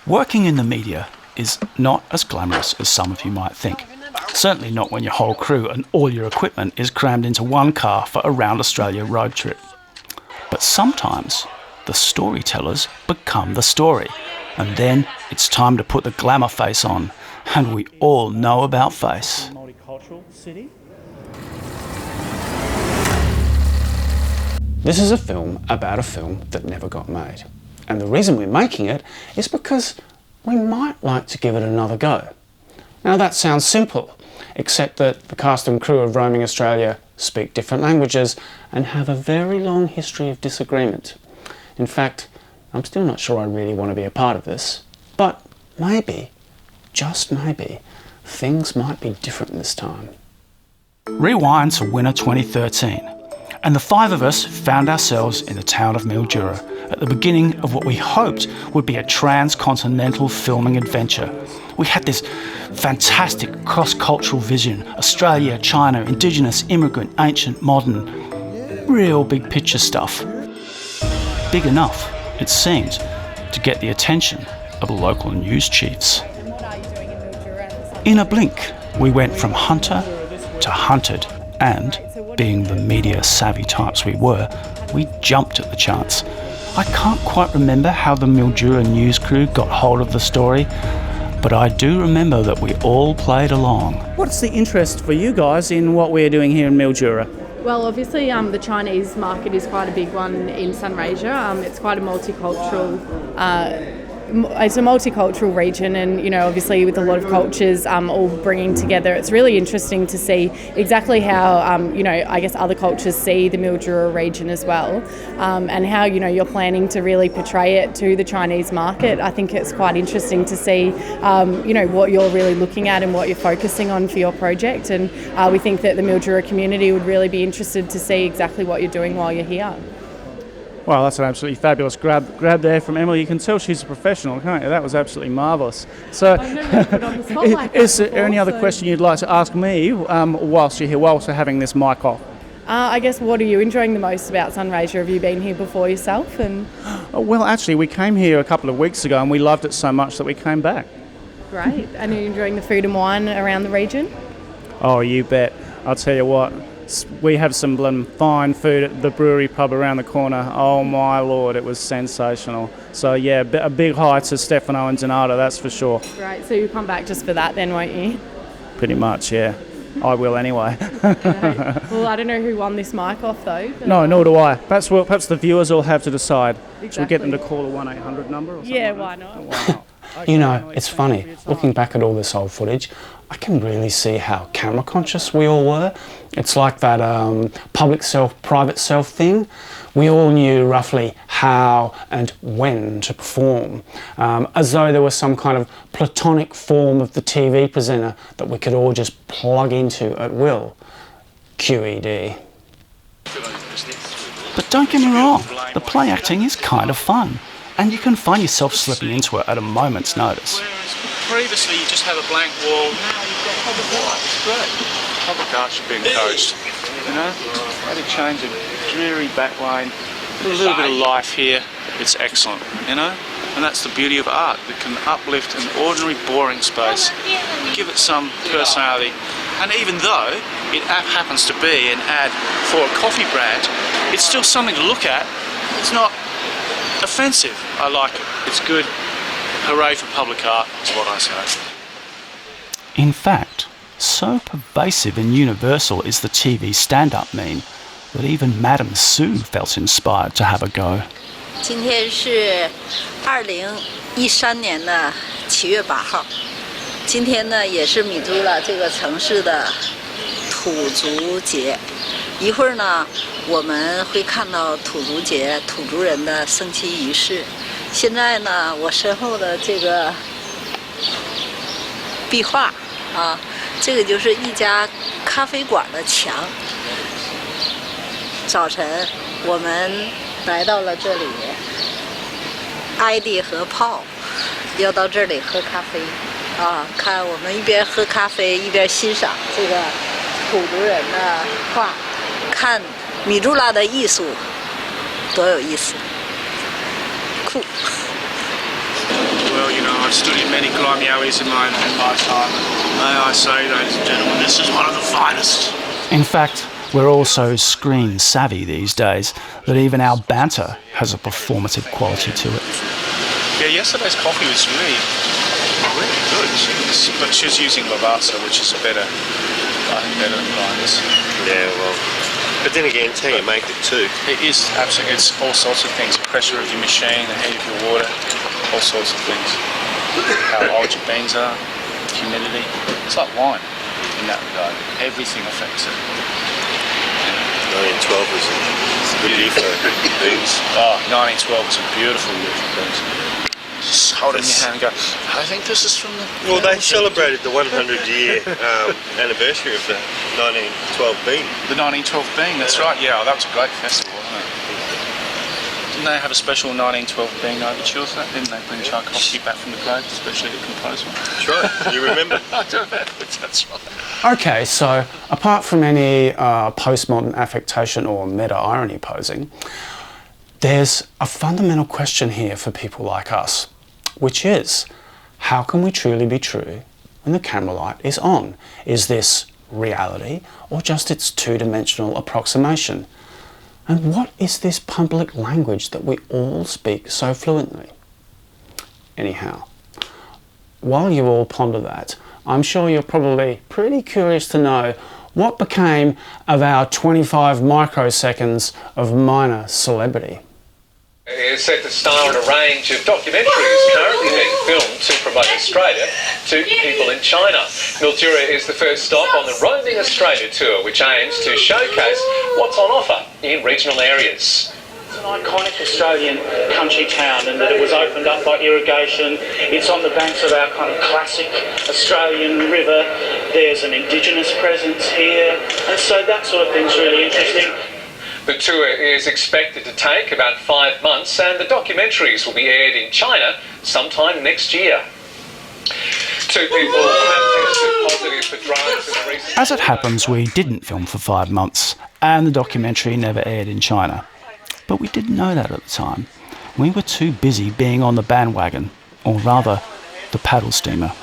Working in the media is not as glamorous as some of you might think. Certainly not when your whole crew and all your equipment is crammed into one car for a round Australia road trip. But sometimes the storytellers become the story, and then it's time to put the glamour face on, and we all know about face. Multicultural city. This is a film about a film that never got made. And the reason we're making it is because we might like to give it another go. Now that sounds simple, except that the cast and crew of Roaming Australia speak different languages and have a very long history of disagreement. In fact, I'm still not sure I really want to be a part of this, but maybe, just maybe, things might be different this time. Rewind to winter 2013, and the five of us found ourselves in the town of Mildura at the beginning of what we hoped would be a transcontinental filming adventure. We had this fantastic cross-cultural vision: Australia, China, Indigenous, immigrant, ancient, modern, real big picture stuff. Big enough, it seemed, to get the attention of local news chiefs. In a blink, we went from hunter to hunted, and, being the media-savvy types we were, we jumped at the chance. I can't quite remember how the Mildura news crew got hold of the story, but I do remember that we all played along. What's the interest for you guys in what we're doing here in Mildura? Well, obviously the Chinese market is quite a big one in Sunraysia. It's quite a multicultural region, and obviously with a lot of cultures all bringing together, it's really interesting to see exactly how I guess other cultures see the Mildura region as well, and how you're planning to really portray it to the Chinese market. I think it's quite interesting to see what you're really looking at and what you're focusing on for your project, and we think that the Mildura community would really be interested to see exactly what you're doing while you're here. Well, that's an absolutely fabulous grab there from Emily. You can tell she's a professional, can't you? That was absolutely marvellous. So, is there any other question you'd like to ask me whilst you're here, whilst we're having this mic off? I guess, what are you enjoying the most about Sunraysia? Have you been here before yourself? Well, actually, we came here a couple of weeks ago and we loved it so much that we came back. Great. And are you enjoying the food and wine around the region? Oh, you bet. I'll tell you what. We have some fine food at the brewery pub around the corner. Oh my lord, it was sensational. So yeah, a big hi to Stefano and Donato, that's for sure. Great, so you'll come back just for that then, won't you? Pretty much, yeah. I will anyway. Well, I don't know who won this mic off though. No, nor do I. Perhaps the viewers will have to decide. Exactly. Should we get them to call a 1-800 number or something? Yeah, like why not? Why not? Okay, It's funny, looking back at all this old footage, I can really see how camera conscious we all were. It's like that public self, private self thing. We all knew roughly how and when to perform, as though there was some kind of platonic form of the TV presenter that we could all just plug into at will. QED. But don't get me wrong, the play acting is kind of fun, and you can find yourself slipping into it at a moment's notice. Previously, you just have a blank wall. Now you've got public art. It's great. Public art should be encouraged. Maybe change a dreary back lane. Put a little bit of life here. It's excellent. And that's the beauty of art. It can uplift an ordinary, boring space, give it some personality. And even though it happens to be an ad for a coffee brand, it's still something to look at. It's not offensive. I like it. It's good. Hooray for public art is what I say. In fact, so pervasive and universal is the TV stand-up meme that even Madame Sue felt inspired to have a go. 今天是2013年的7月8号，今天呢也是米珠拉这个城市的土族节。一会儿呢，我们会看到土族节土族人的升旗仪式。现在呢，我身后的这个壁画啊，这个就是一家咖啡馆的墙。早晨，我们来到了这里，艾迪和泡要到这里喝咖啡啊，看我们一边喝咖啡一边欣赏这个土族人的画，看米珠拉的艺术，多有意思，酷。well. You know, I've stood in many Glymialis in my time. May I say, ladies and gentlemen, this is one of the finest. In fact, we're all so screen savvy these days that even our banter has a performative quality to it. Yeah, yesterday's coffee was really good. But she was using Lavazza, which is better than grinders. Yeah, well, but then again, it's how you make it too. It is absolutely. It's all sorts of things. The pressure of your machine, the heat of your water, all sorts of things. How old your beans are, humidity. It's like wine in that regard. Everything affects it. 1912 was a good year for beans. Oh, 1912 was a beautiful year for beans. Just hold it in your hand and go, I think this is from the... Well, they celebrated the 100-year anniversary of the 1912 bean. The 1912 bean, that's right. Yeah, that was a great festival, wasn't it? Didn't they have a special 1912 bean overture for that? Didn't they bring Tchaikovsky back from the grave, especially to compose one? That's right. You remember? I do remember, that's right. Okay, so apart from any postmodern affectation or meta-irony posing, there's a fundamental question here for people like us, which is, how can we truly be true when the camera light is on? Is this reality or just its two-dimensional approximation? And what is this public language that we all speak so fluently? Anyhow, while you all ponder that, I'm sure you're probably pretty curious to know what became of our 25 microseconds of minor celebrity. Is set to star in a range of documentaries currently being filmed to promote Australia to people in China. Mildura is the first stop on the Roaming Australia tour, which aims to showcase what's on offer in regional areas. It's an iconic Australian country town in that it was opened up by irrigation. It's on the banks of our kind of classic Australian river. There's an Indigenous presence here, and so that sort of thing's really interesting. The tour is expected to take about 5 months, and the documentaries will be aired in China sometime next year. 2 people have tested positive for drugs in the recent... As it happens, we didn't film for 5 months, and the documentary never aired in China. But we didn't know that at the time. We were too busy being on the bandwagon, or rather, the paddle steamer.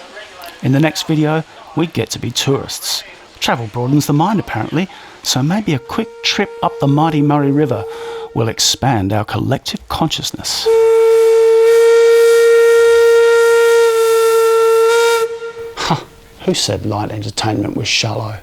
In the next video, we get to be tourists. Travel broadens the mind, apparently, so maybe a quick trip up the mighty Murray River will expand our collective consciousness. Huh, who said light entertainment was shallow?